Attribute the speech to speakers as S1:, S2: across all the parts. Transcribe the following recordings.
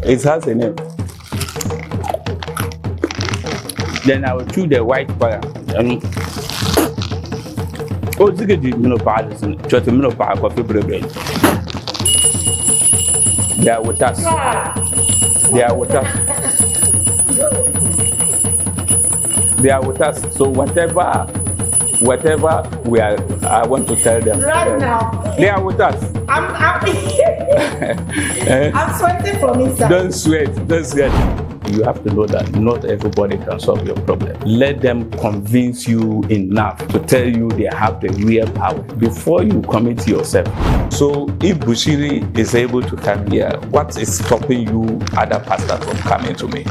S1: It has a name. Then I will chew the white fire. Oh, this is menopause. Just a menopause coffee break. They are with us. They are with us. They are with us. So whatever we are, I want to tell them.
S2: Right now.
S1: They are with us.
S2: I'm sweating from inside.
S1: Don't sweat. Don't sweat. You have to know that not everybody can solve your problem. Let them convince you enough to tell you they have the real power before you commit yourself. So if Bushiri is able to come here, what is stopping you other pastors from coming to me?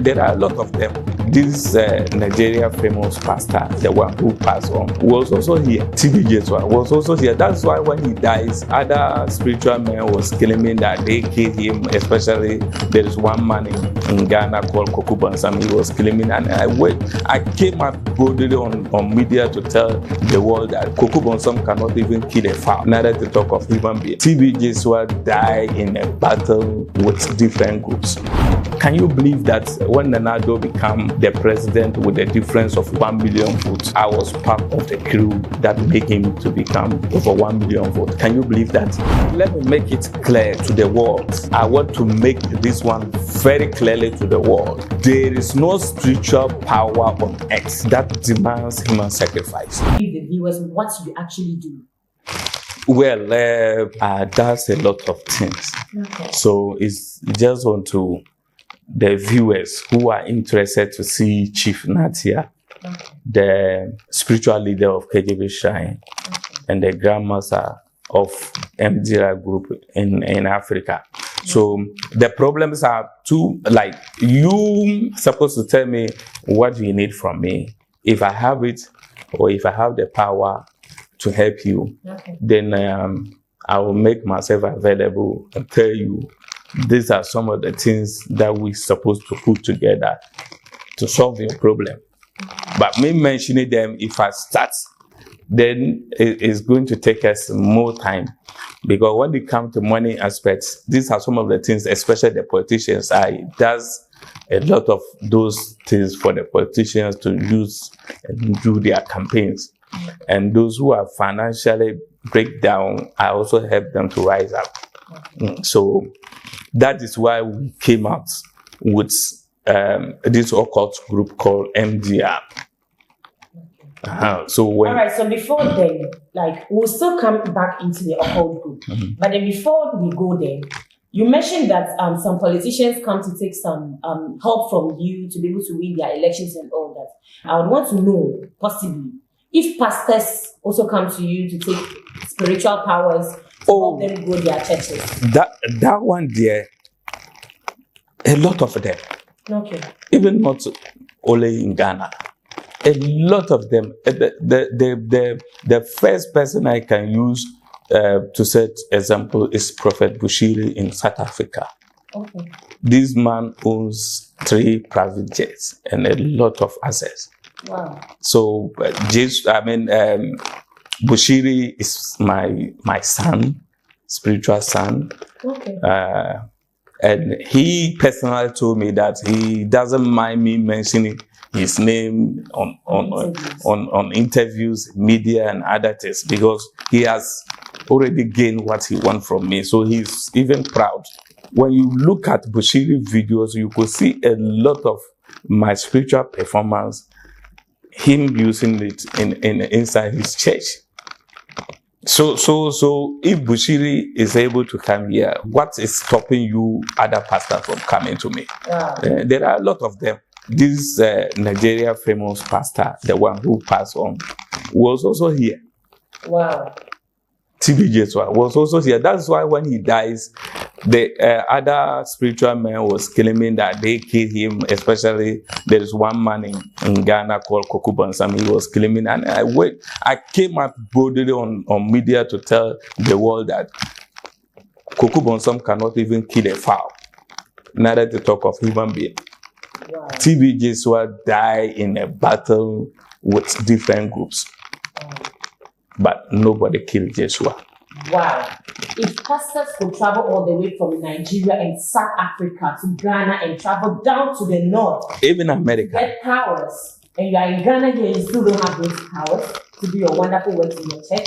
S1: There are a lot of them. This Nigeria famous pastor, the one who passed on, was also here. TB Jeswa was also here. That's why when he dies, other spiritual men was claiming that they killed him. Especially there is one man in Ghana called thesame. He was claiming, and I came up boldly on media to tell the world that thesame cannot even kill a fowl, neither to talk of human beings. TB Jeswa died in a battle with different groups. Can you believe that when Nanado became the president with a difference of 1 million votes, I was part of the crew that made him to become over 1 million votes? Can you believe that? Let me make it clear to the world. I want to make this one very clearly to the world. There is no spiritual power on earth that demands human sacrifice.
S2: The viewers, what you actually do?
S1: Well, that's a lot of things.
S2: Okay.
S1: So it's just on to the viewers who are interested to see Chief Natia, the spiritual leader of Kejebi Shrine, and the grandmaster of MDR group in Africa. So the problems are two, like you supposed to tell me what you need from me. If I have it, or if I have the power to help you, then I will make myself available and tell you these are some of the things that we're supposed to put together to solve your problem. But me mentioning them, if I start, then it's going to take us more time. Because when it comes to money aspects, these are some of the things, especially the politicians, does a lot of those things for the politicians to use and do their campaigns. And those who are financially break down, I also help them to rise up. So that is why we came out with this occult group called MDR. So when,
S2: all right, so before then, like, we'll still come back into the occult group. But then before we go there, you mentioned that some politicians come to take some help from you to be able to win their elections and all that. I would want to know, possibly, if pastors also come to you to take spiritual powers to help them grow their churches.
S1: That one there, a lot of them.
S2: Okay.
S1: Even not only in Ghana. A lot of them. The first person I can use to set example is Prophet Bushiri in South Africa.
S2: Okay.
S1: This man owns 3 private jets and a lot of assets.
S2: Wow.
S1: So Bushiri is my son, spiritual son. Okay. And he personally told me that he doesn't mind me mentioning his name on interviews, media, and other things, because he has already gained what he wants from me. So he's even proud. When you look at Bushiri videos, you could see a lot of my spiritual performance, him using it inside his church. So if Bushiri is able to come here, what is stopping you other pastors from coming to me? There are a lot of them. This Nigeria famous pastor, the one who passed on, was also here.
S2: Wow.
S1: TB Jeswa was also here. That's why when he dies, the other spiritual men was claiming that they killed him. Especially there is one man in Ghana called thesame. He was claiming, and I came up boldly on media to tell the world that thesame cannot even kill a fowl, neither to talk of human beings. Wow. TB Jeswa died in a battle with different groups. But nobody killed Jeswa.
S2: Wow. If pastors could travel all the way from Nigeria and South Africa to Ghana and travel down to the north,
S1: even America,
S2: get powers, and you are in Ghana here, you still don't have those powers to do your wonderful work in your church,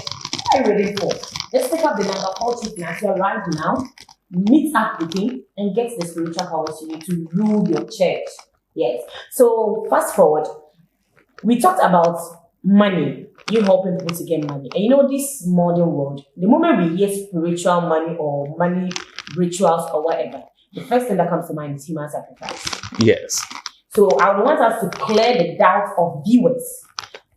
S2: what are you ready for? Let's pick up the number 4 Chief Natia right now, meet up with him, and get the spiritual powers you need to rule your church. Yes. So fast forward, we talked about money, you helping people to get money. And you know, this modern world, the moment we hear spiritual money or money rituals or whatever, the first thing that comes to mind is human sacrifice.
S1: yes.
S2: So I would want us to clear the doubt of viewers.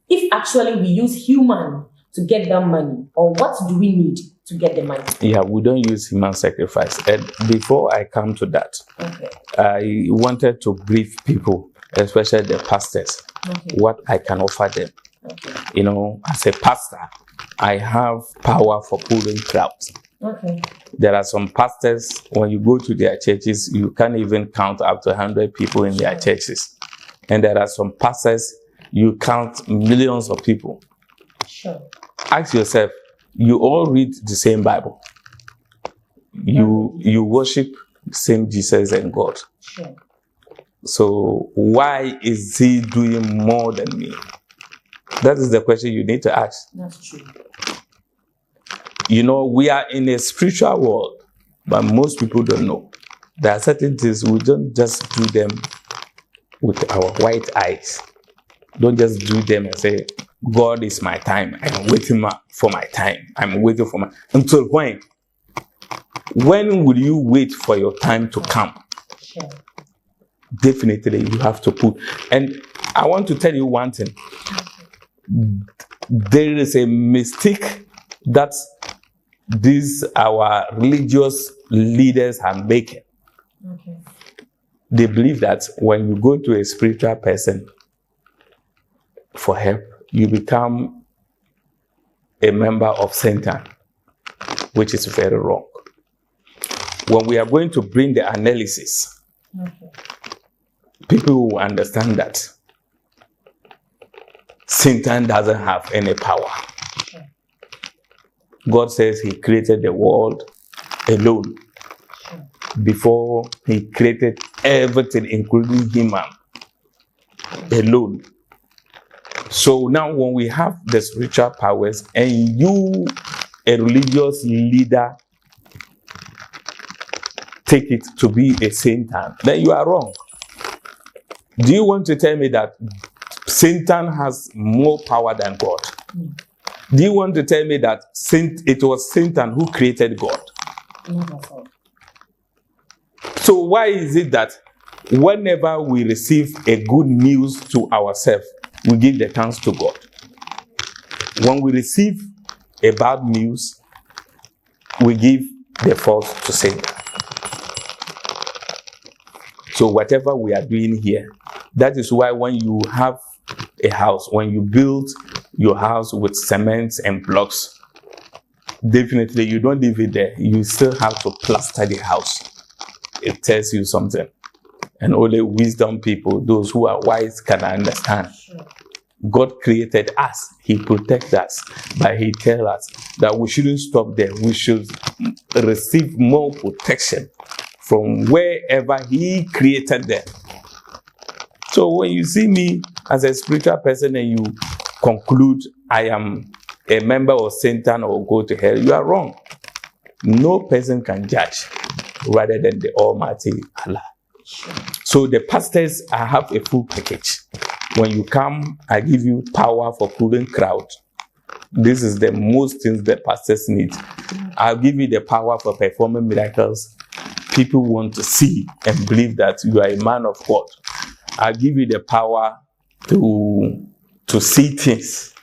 S2: If actually we use human to get that money, or what do we need to get the money?
S1: Yeah, we don't use human sacrifice. And before I come to that,
S2: Okay.
S1: I wanted to brief people, especially the pastors,
S2: Okay.
S1: what I can offer them.
S2: Okay.
S1: You know, as a pastor, I have power for pulling crowds.
S2: Okay.
S1: There are some pastors, when you go to their churches, you can't even count up to 100 people in their churches. And there are some pastors, you count millions of people.
S2: Sure.
S1: Ask yourself, you all read the same Bible. You worship the same Jesus and God.
S2: Sure.
S1: So why is he doing more than me? That is the question you need to ask.
S2: That's true.
S1: You know, we are in a spiritual world, but most people don't know. There are certain things we don't just do them with our white eyes. Don't just do them and say, God is my time. I'm waiting for my time. I'm waiting for my... Until when? When will you wait for your time to come?
S2: Sure.
S1: Definitely, you have to put... And I want to tell you one thing. There is a mistake that these our religious leaders are making.
S2: Okay.
S1: They believe that when you go to a spiritual person for help, you become a member of Satan, which is very wrong. When we are going to bring the analysis,
S2: Okay.
S1: people will understand that Satan doesn't have any power.
S2: Sure.
S1: God says he created the world alone.
S2: Sure.
S1: Before he created everything, including human, alone. So now when we have the spiritual powers and you, a religious leader, take it to be a Satan, then you are wrong. Do you want to tell me that Satan has more power than God? Do you want to tell me that it was Satan who created God?
S2: Not at all.
S1: So why is it that whenever we receive a good news to ourselves, we give the thanks to God? When we receive a bad news, we give the fault to Satan. So whatever we are doing here, that is why when you have a house, when you build your house with cement and blocks, definitely you don't leave it there. You still have to plaster the house. It tells you something. And only wisdom people, those who are wise, can understand.
S2: Sure.
S1: God created us. He protects us. But he tells us that we shouldn't stop there. We should receive more protection from wherever he created them. So when you see me as a spiritual person and you conclude I am a member of Satan or go to hell, you are wrong. No person can judge rather than the Almighty Allah. So the pastors, I have a full package. When you come, I give you power for pulling crowd. This is the most things the pastors need. I'll give you the power for performing miracles. People want to see and believe that you are a man of God. I'll give you the power to see things.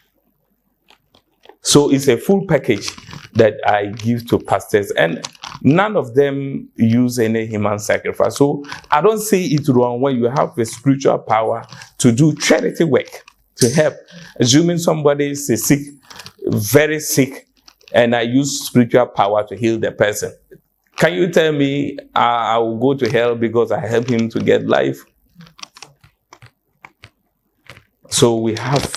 S1: So it's a full package that I give to pastors, and none of them use any human sacrifice. So I don't see it wrong when you have the spiritual power to do charity work, to help. Assuming somebody is sick, very sick, and I use spiritual power to heal the person. Can you tell me I will go to hell because I help him to get life? So we have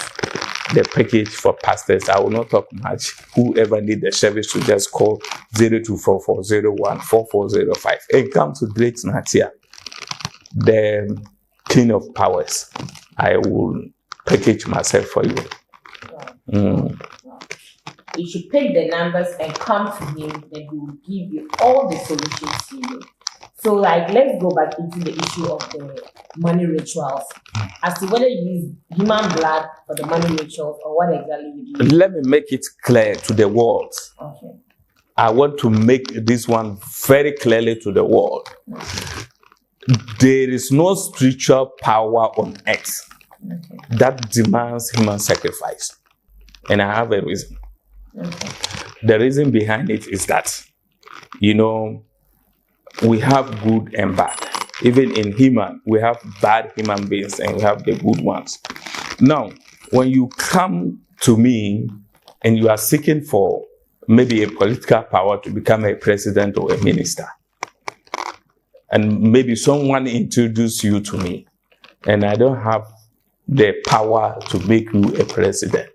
S1: the package for pastors. I will not talk much. Whoever need the service to just call 0244014405 and come to Great Natia, the King of Powers. I will package myself for you.
S2: You should pick the numbers and come to him, then he will give you all the solutions you need. So, like, let's go back into the issue of the money rituals. As to whether you use human blood for the money rituals or what exactly you do.
S1: Let me make it clear to the world.
S2: Okay.
S1: I want to make this one very clearly to the world. There is no spiritual power on earth that demands human sacrifice. And I have a reason. The reason behind it is that, you know, we have good and bad. Even in human, we have bad human beings and we have the good ones. Now, when you come to me and you are seeking for maybe a political power to become a president or a minister, and maybe someone introduced you to me, and I don't have the power to make you a president.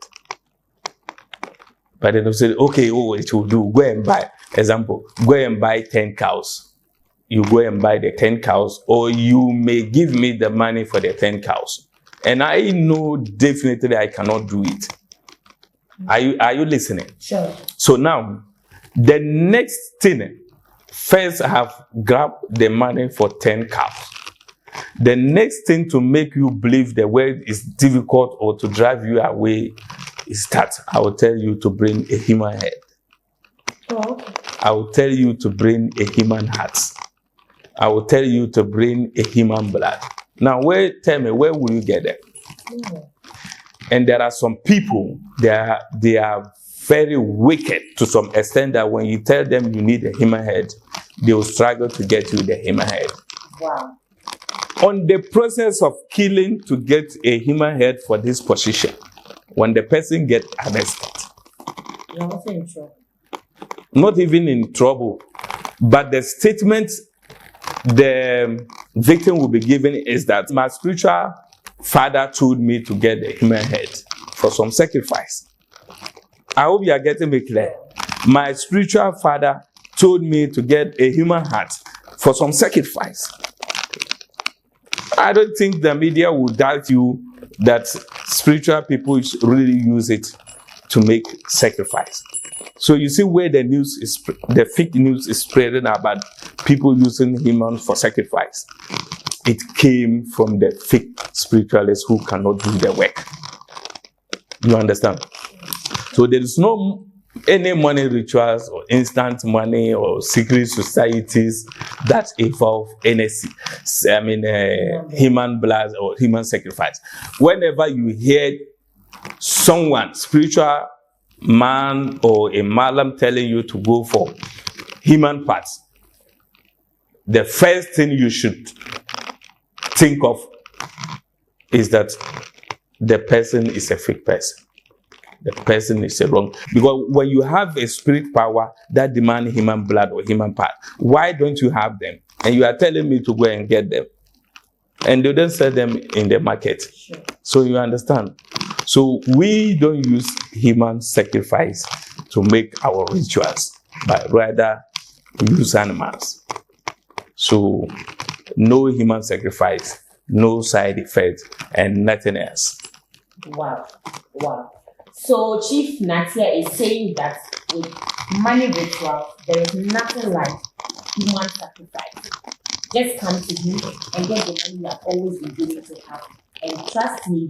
S1: But then they say, okay, it will do. Go and buy, example, go and buy 10 cows. You go and buy the 10 cows, or you may give me the money for the 10 cows. And I know definitely I cannot do it. Are you listening?
S2: Sure.
S1: So now, the next thing, first I have grabbed the money for 10 cows. The next thing to make you believe the way is difficult or to drive you away is that I will tell you to bring a human head.
S2: Oh, okay.
S1: I will tell you to bring a human heart. I will tell you to bring a human blood. Now, tell me, where will you get them? And there are some people, they are very wicked to some extent that when you tell them you need a human head, they will struggle to get you the human head.
S2: Wow.
S1: On the process of killing to get a human head for this position, when the person gets arrested,
S2: You're also in trouble.
S1: not even in trouble, but the statement the victim will be given is that my spiritual father told me to get a human head for some sacrifice. I hope you are getting me clear. My spiritual father told me to get a human heart for some sacrifice. I don't think the media will doubt you that spiritual people really use it to make sacrifice. So you see where the fake news is spreading about people using humans for sacrifice. It came from the fake spiritualists who cannot do their work. You understand? So there is no any money rituals or instant money or secret societies that involve any, human blood or human sacrifice. Whenever you hear someone, spiritual man or a malam, telling you to go for human parts, the first thing you should think of is that the person is a fake person. The person is a wrong. Because when you have a spirit power that demands human blood or human part, why don't you have them? And you are telling me to go and get them. And they don't sell them in the market.
S2: Sure.
S1: So you understand? So we don't use human sacrifice to make our rituals, but rather use animals. So no human sacrifice, no side effect, and nothing else.
S2: Wow. Wow. So Chief Natia is saying that with money rituals, there is nothing like human sacrifice. Just come to him and get the money you have always been doing to have. And trust me,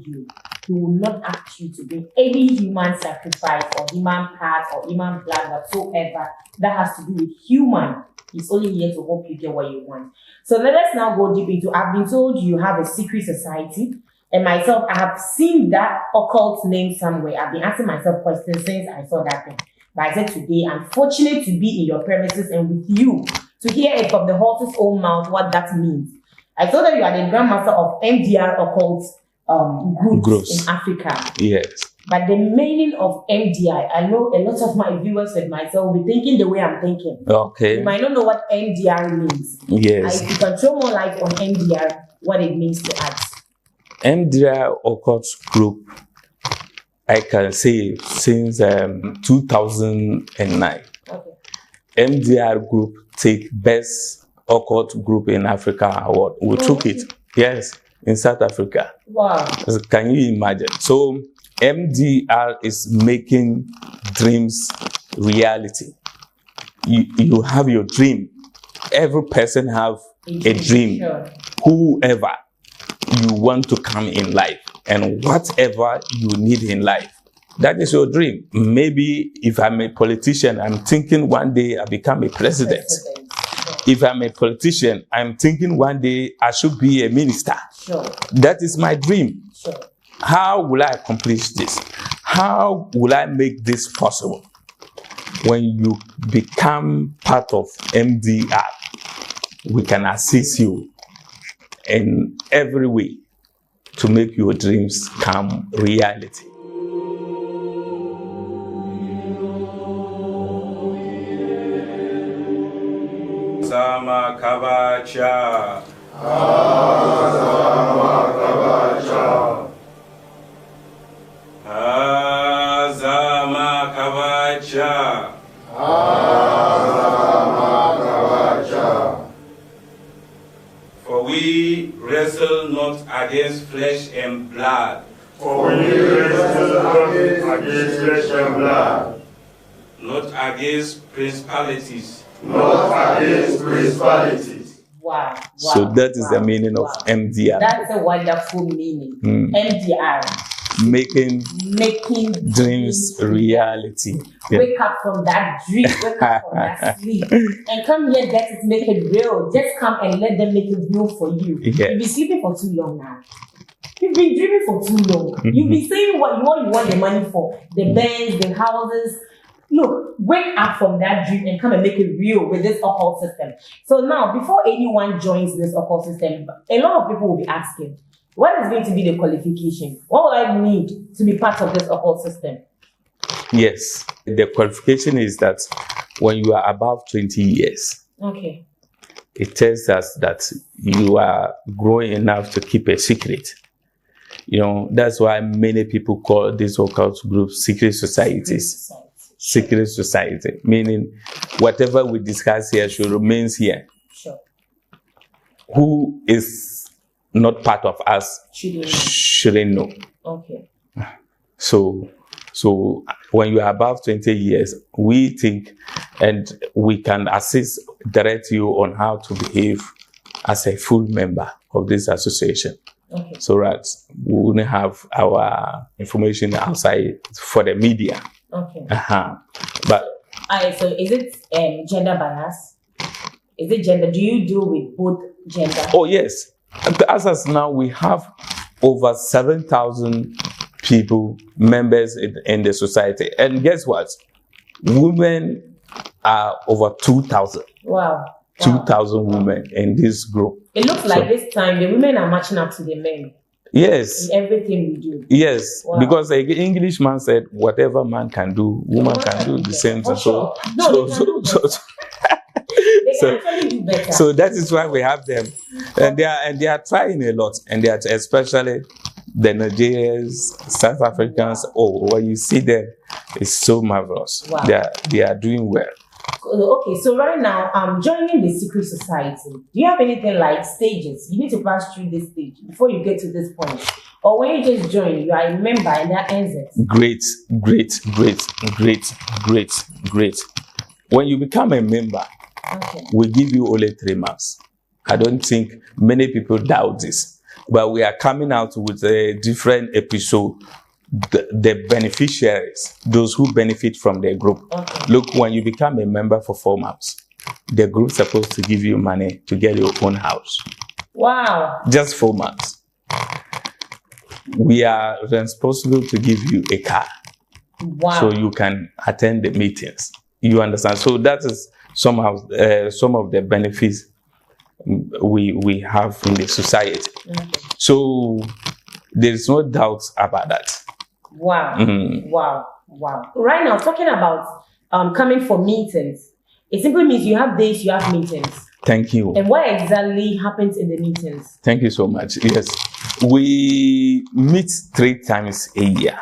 S2: he will not ask you to bring any human sacrifice or human part or human blood whatsoever that has to do with human. He's only here to help you get what you want. So let us now go deep into, I've been told you have a secret society. And myself, I have seen that occult name somewhere. I've been asking myself questions since I saw that thing. But I said today, I'm fortunate to be in your premises and with you to hear it from the horse's own mouth what that means. I saw that you are the grandmaster of MDR occult groups in Africa.
S1: Yes.
S2: But the meaning of MDR, I know a lot of my viewers and myself will be thinking the way I'm thinking.
S1: Okay.
S2: You might not know what MDR means.
S1: Yes.
S2: If you can throw more light on MDR, what it means to us.
S1: MDR occult group I can say since 2009,
S2: Okay.
S1: MDR group take best occult group in Africa award. We took it, yes, in South Africa.
S2: Wow.
S1: Can you imagine? So MDR is making dreams reality. You have your dream. Every person have a dream.
S2: Sure.
S1: Whoever you want to come in life and whatever you need in life, that is your dream. Maybe if I'm a politician, I'm thinking one day I become a president.
S2: Sure.
S1: If I'm a politician, I'm thinking one day I should be a minister.
S2: Sure.
S1: That is my dream.
S2: Sure.
S1: How will I accomplish this? How will I make this possible? When you become part of MDR, we can assist you in every way to make your dreams come reality. Sama Kabacha. Sama Kabacha. Azama Kabacha. Azama Kabacha. For we wrestle not against flesh and blood.
S3: For we wrestle not against flesh and blood.
S1: Not against principalities.
S3: Not against principalities.
S2: Wow.
S1: So that is the meaning of MDR.
S2: That's a wonderful meaning. MDR.
S1: Making dreams reality. Yeah.
S2: Wake up from that dream, wake up from that sleep, and come here, let it make it real. Just come and let them make it real for you.
S1: Yeah.
S2: You've been sleeping for too long now. You've been dreaming for too long. You've been saying what you want the money for, the bands, the houses. Look, wake up from that dream and come and make it real with this occult system. So now, before anyone joins this occult system, a lot of people will be asking, what is going to be the qualification? What will I need to be part of this occult system?
S1: Yes, the qualification is that when you are above 20 years,
S2: Okay.
S1: it tells us that you are growing enough to keep a secret. You know, that's why many people call these occult groups secret societies. Secret society, meaning whatever we discuss here should remain here.
S2: Sure.
S1: Who is not part of us shouldn't know.
S2: Okay.
S1: So when you are above 20 years, we think and we can direct you on how to behave as a full member of this association.
S2: Okay.
S1: So that we wouldn't have our information outside for the media.
S2: Okay.
S1: But
S2: so is it gender bias? Is it gender? Do you deal with both gender?
S1: Oh yes. As of now, we have over 7,000 people, members in the society. And guess what? Women are over 2,000.
S2: Wow.
S1: 2,000 women in this group.
S2: It looks like this time the women are matching up to the men.
S1: Yes.
S2: In everything we do.
S1: Yes.
S2: Wow.
S1: Because the Englishman said, whatever man can do, woman can do the same thing.
S2: Sure.
S1: So that is why we have them. And they are trying a lot. And they are especially the Nigerians, South Africans. Oh, when you see them, it's so marvelous.
S2: Wow.
S1: They are doing well.
S2: Okay, so right now, joining the secret society, do you have anything like stages? You need to pass through this stage before you get to this point. Or when you just join, you are a member and that ends it.
S1: Great. When you become a member,
S2: okay,
S1: we give you only 3 months. I don't think many people doubt this. But we are coming out with a different episode. The beneficiaries, those who benefit from the group.
S2: Okay.
S1: Look, when you become a member for 4 months, the group's supposed to give you money to get your own house.
S2: Wow.
S1: Just 4 months. We are responsible to give you a car.
S2: Wow.
S1: So you can attend the meetings. You understand? So that is some of the benefits we have in the society. So there is no doubt about that.
S2: Wow. Wow. Right now, talking about coming for meetings, it simply means you have days, you have meetings.
S1: Thank you.
S2: And what exactly happens in the meetings?
S1: Thank you so much. Yes. We meet 3 times a year.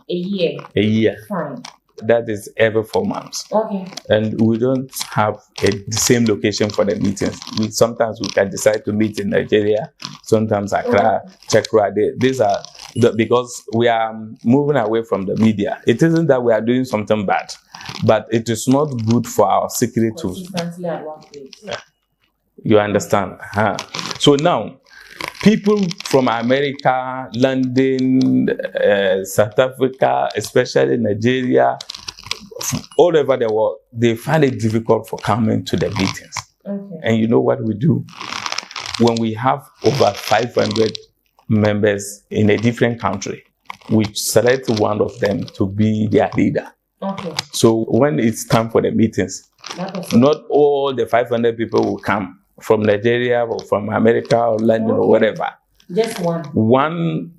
S2: A year.
S1: A year.
S2: Fine.
S1: That is every 4 months.
S2: Okay.
S1: And we don't have the same location for the meetings. Sometimes we can decide to meet in Nigeria, sometimes Accra, Chekra. These are because we are moving away from the media. It isn't that we are doing something bad, but it is not good for our security tools. You understand? So now, people from America, London, South Africa, especially Nigeria, all over the world, they find it difficult for coming to the meetings.
S2: Okay.
S1: And you know what we do? When we have over 500 members in a different country, we select one of them to be their leader.
S2: Okay.
S1: So when it's time for the meetings, not all the 500 people will come from Nigeria or from America or London or whatever.
S2: Just one.
S1: One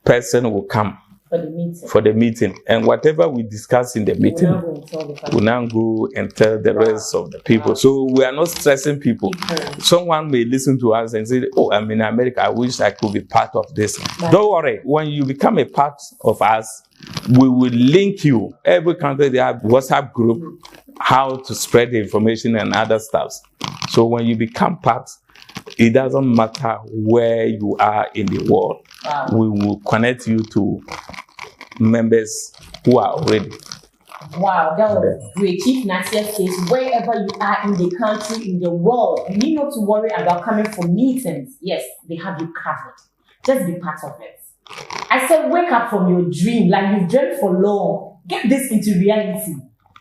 S1: person will come
S2: for the meeting.
S1: And whatever we discuss in the meeting, we'll now go and tell the rest of the people. So we are not stressing people. Someone may listen to us and say, oh, I'm in America, I wish I could be part of this. Don't worry. When you become a part of us, we will link you. Every country, they have WhatsApp group, how to spread the information and other stuff. So when you become part, it doesn't matter where you are in the world. We will connect you to members who are already.
S2: Wow, that was great. Chief Nasia says, wherever you are in the country, in the world, you need not to worry about coming for meetings. Yes, they have you covered. Just be part of it. I said, wake up from your dream, like you've dreamt for long. Get this into reality.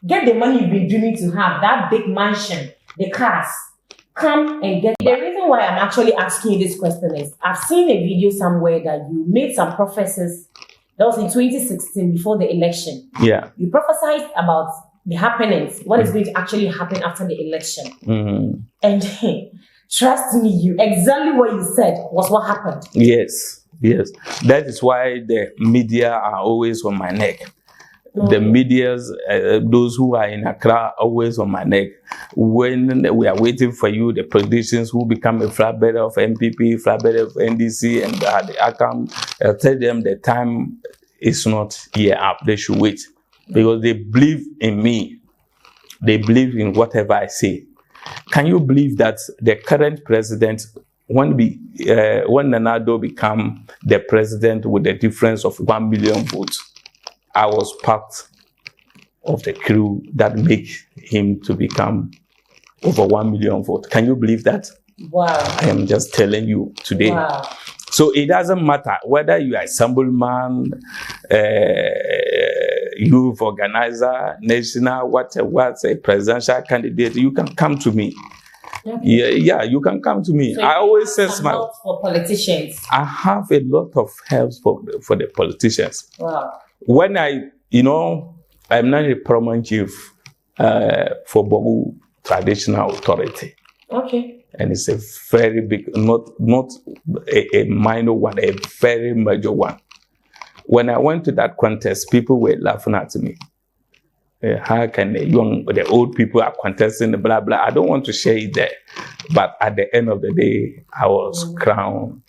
S2: Get the money you've been dreaming to have, that big mansion, the cars. Come and get. The reason why I'm actually asking you this question is I've seen a video somewhere that you made some prophecies. That was in 2016 before the election.
S1: Yeah.
S2: You prophesied about the happenings, what is going to actually happen after the election. And hey, trust me, exactly what you said was what happened.
S1: Yes. That is why the media are always on my neck. The medias, those who are in Accra, are always on my neck. When we are waiting for you, the politicians who become a flatbed of MPP, flatbed of NDC, and the outcome, I'll tell them the time is not yet up. They should wait because they believe in me. They believe in whatever I say. Can you believe that the current president, when Nana Addo became the president with the difference of 1 million votes, I was part of the crew that make him to become over 1 million votes. Can you believe that?
S2: Wow.
S1: I am just telling you today.
S2: Wow.
S1: So it doesn't matter whether you are a assemblyman, youth organizer, national, what's a presidential candidate, you can come to me. Okay. Yeah, you can come to me.
S2: So
S1: I always say
S2: help for politicians.
S1: I have a lot of help for the politicians.
S2: Wow.
S1: When I'm not a paramount chief for Bogu Traditional Authority.
S2: Okay.
S1: And it's a very big, not a minor one, a very major one. When I went to that contest, people were laughing at me. How can the old people are contesting, blah, blah. I don't want to share it there. But at the end of the day, I was crowned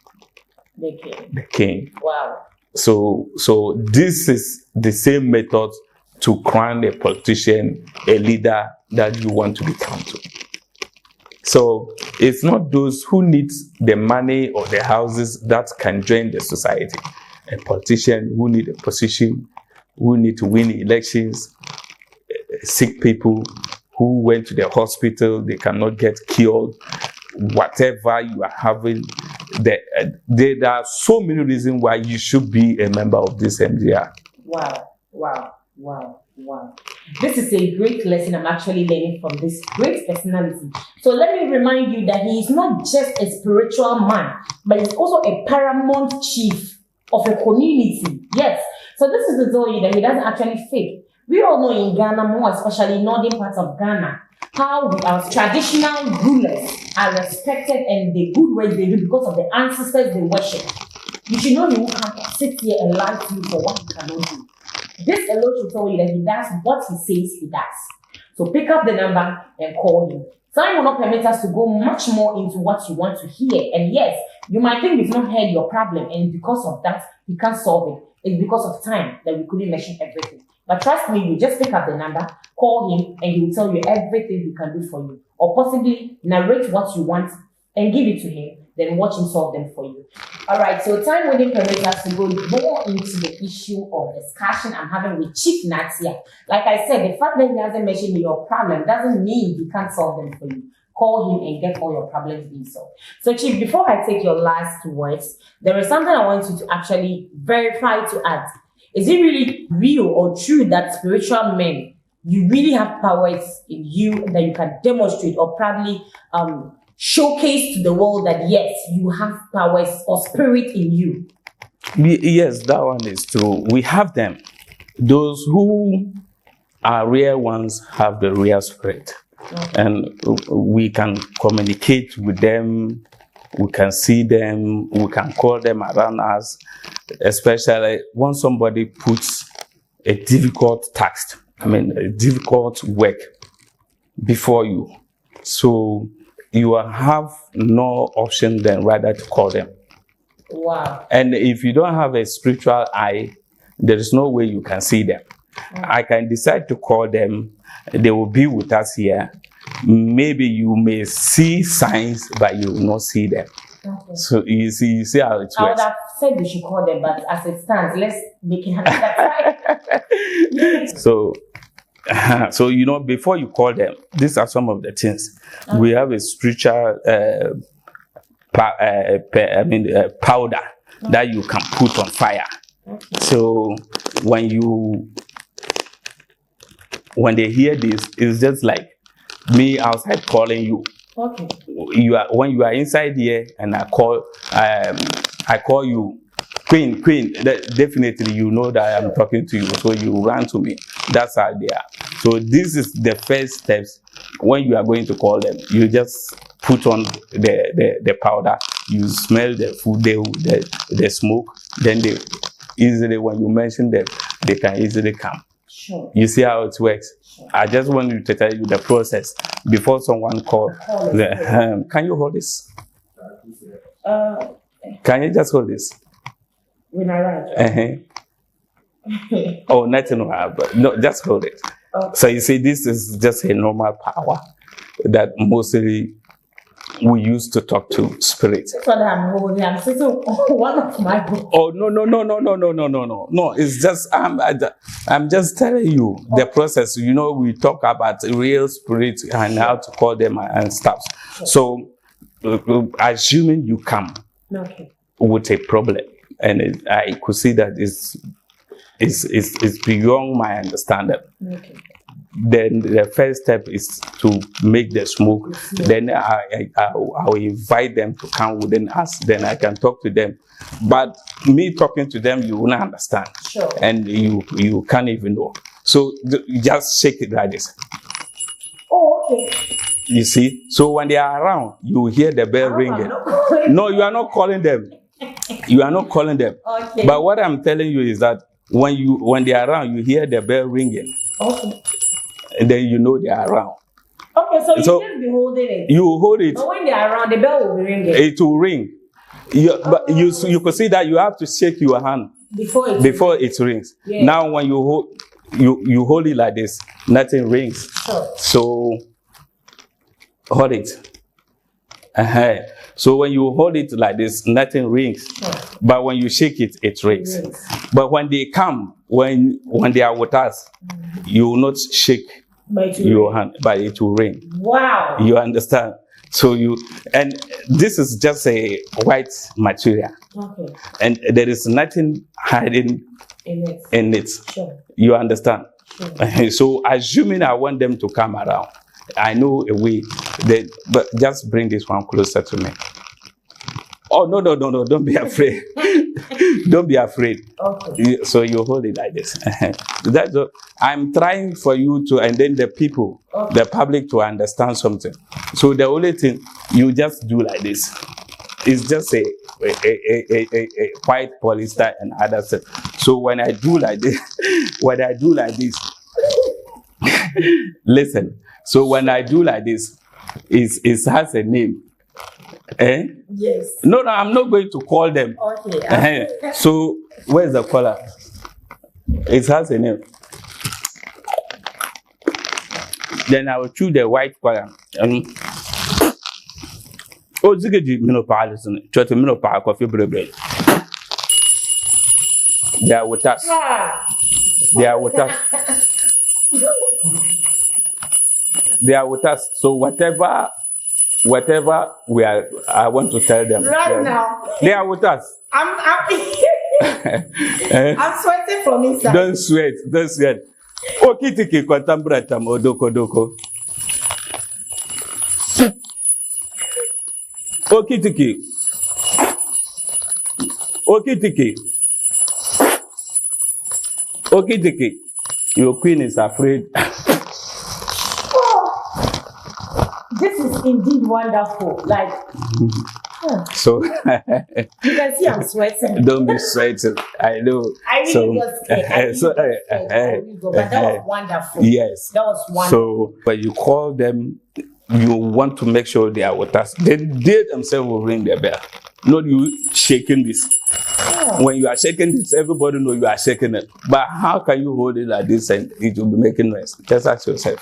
S1: the king.
S2: Wow.
S1: So this is the same method to crown a politician, a leader that you want to become to. So it's not those who need the money or the houses that can join the society. A politician who need a position, who need to win elections, sick people who went to the hospital, they cannot get cured, whatever you are having. There are so many reasons why you should be a member of this MDR.
S2: Wow. This is a great lesson I'm actually learning from this great personality. So let me remind you that he is not just a spiritual man, but he's also a paramount chief of a community. Yes. So this is to tell you that he doesn't actually fake. We all know in Ghana, more especially northern parts of Ghana, how our traditional rulers are respected and the good work they do because of the ancestors they worship. You should know he will come sit here and lie to you for what he cannot do. This alone should tell you that he does what he says he does. So pick up the number and call him. Time will not permit us to go much more into what you want to hear. And yes, you might think we've not heard your problem, and because of that, he can't solve it. it's because of time that we couldn't mention everything. But trust me, you just pick up the number, call him, and he will tell you everything he can do for you. Or possibly narrate what you want and give it to him, then watch him solve them for you. All right, so time wouldn't permit us to go more into the issue or discussion I'm having with Chief Natia. Like I said, the fact that he hasn't mentioned your problem doesn't mean he can't solve them for you. Call him and get all your problems being solved. So Chief, before I take your last words, there is something I want you to actually verify to add. Is it really real or true that spiritual men, you really have powers in you that you can demonstrate or probably showcase to the world that yes, you have powers or spirit in you?
S1: Yes, that one is true. We have them. Those who are real ones have the real spirit. Okay. And we can communicate with them, we can see them, we can call them around us, especially when somebody puts a difficult task, a difficult work before you. So you have no option then rather to call them.
S2: Wow.
S1: And if you don't have a spiritual eye, there is no way you can see them. I can decide to call them. They will be with us here. Maybe you may see signs, but you will not see them. Okay. So you see how it works.
S2: I would have said we should call them, but as it stands, let's make it happen.
S1: So before you call them, these are some of the things. Okay. We have a spiritual powder that you can put on fire. Okay. So when they hear this, it's just like me outside calling you.
S2: Okay.
S1: When you are inside here and I call you, Queen. Definitely you know that I'm talking to you, so you run to me. That's how they are. So this is the first steps. When you are going to call them, you just put on the powder. You smell the food, the smoke. Then they easily, when you mention them, they can easily come.
S2: Sure.
S1: You see how it works? Sure. I just wanted to tell you the process before someone calls. Can you hold this? Can you just hold this?
S2: When I write.
S1: Oh, nothing will happen. No, just hold it. Okay. So you see, this is just a normal power that mostly we use to talk to spirits.
S2: That's what I'm holding. I'm sitting one of my books.
S1: Oh no! No, it's just I'm just telling you the process. You know, we talk about real spirits and how to call them and stuff. Sure. So, assuming you come with a problem, and I could see that it's beyond my understanding. Okay. Then the first step is to make the smoke. Then I'll invite them to come within us. Then I can talk to them. But me talking to them, you won't understand.
S2: Sure.
S1: And you can't even know. So you just shake it like this.
S2: Oh, okay.
S1: You see? So when they are around, you hear the bell ringing. No, you are not calling them. You are not calling them. Okay. But what I'm telling you is that when they are around, you hear the bell ringing.
S2: Okay.
S1: And then you know they are around.
S2: Okay, so you just be holding it.
S1: You hold it.
S2: But when they are around, the bell will be ringing.
S1: It will ring. But you could see that you have to shake your hand before it rings. Yeah. Now when you hold it like this, nothing rings.
S2: Sure.
S1: So hold it. So when you hold it like this, nothing rings. Sure. But when you shake it, it rings. Yes. But when they come, when they are with us, you will not shake your hand, but it will ring.
S2: Wow.
S1: You understand? So and this is just a white material. Okay. And there is nothing hiding in it.
S2: Sure.
S1: You understand?
S2: Sure.
S1: So assuming I want them to come around, I know a way. But just bring this one closer to me. Oh, no, don't be afraid. Don't be afraid.
S2: Okay.
S1: So you hold it like this. That's what I'm trying for you to, and then the people, the public to understand something. So the only thing you just do like this. It's just a white polyester and other stuff. So when I do like this, listen. So when I do like this, it has a name. Eh?
S2: Yes.
S1: No, I'm not going to call them.
S2: Okay.
S1: So, where's the caller? It has a name. Then I will choose the white caller. Oh, Ziggy, Minopa, listen, try to Minopa coffee bread. They are with us. They are with us. They are with us. So whatever we are, I want to tell them.
S2: Right now.
S1: They are with us.
S2: I'm sweating from inside.
S1: Don't sweat. Okitiki kwatambrata modoko. Okitiki. Your queen is afraid.
S2: This is indeed wonderful. Like,
S1: so
S2: you can see I'm sweating.
S1: Don't be sweating. I know.
S2: I really got scared. But that was wonderful.
S1: Yes.
S2: That was wonderful.
S1: So when you call them, you want to make sure they are with us. They themselves will ring their bell. Not you shaking this. Yeah. When you are shaking this, everybody know you are shaking it. But how can you hold it like this and it will be making noise? Just ask yourself.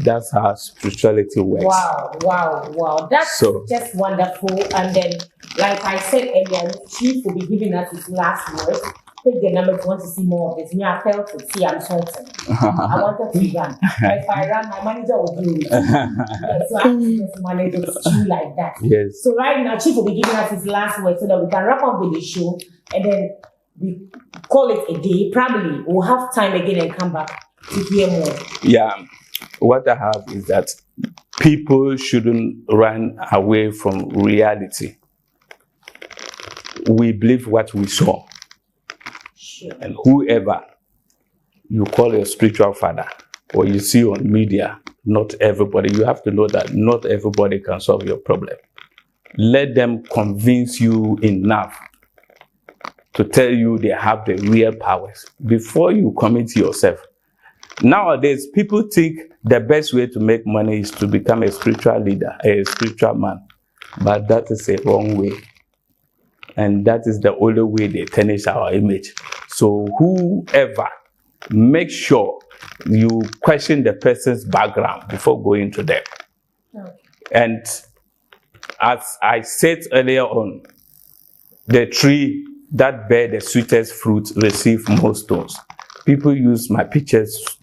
S1: That's how spirituality works.
S2: Wow. That's just wonderful. And then, like I said earlier, Chief will be giving us his last words. Take the number if you want to see more of this. Me, I felt it. See, I'm sweating. I wanted to run. If I ran, my manager will do it. So I have to just manage it to like that.
S1: Yes.
S2: So right now, Chief will be giving us his last words so that we can wrap up with the show. And then we call it a day. Probably we'll have time again and come back to hear more.
S1: Yeah. What I have is that people shouldn't run away from reality. We believe what we saw.
S2: Sure.
S1: And whoever you call a spiritual father or you see on media, not everybody, you have to know that not everybody can solve your problem. Let them convince you enough to tell you they have the real powers before you commit yourself. Nowadays, people think the best way to make money is to become a spiritual leader, a spiritual man. But that is a wrong way. And that is the only way they tarnish our image. So whoever, make sure you question the person's background before going to them. Okay. And as I said earlier on, the tree that bear the sweetest fruit receive most stones. People use my pictures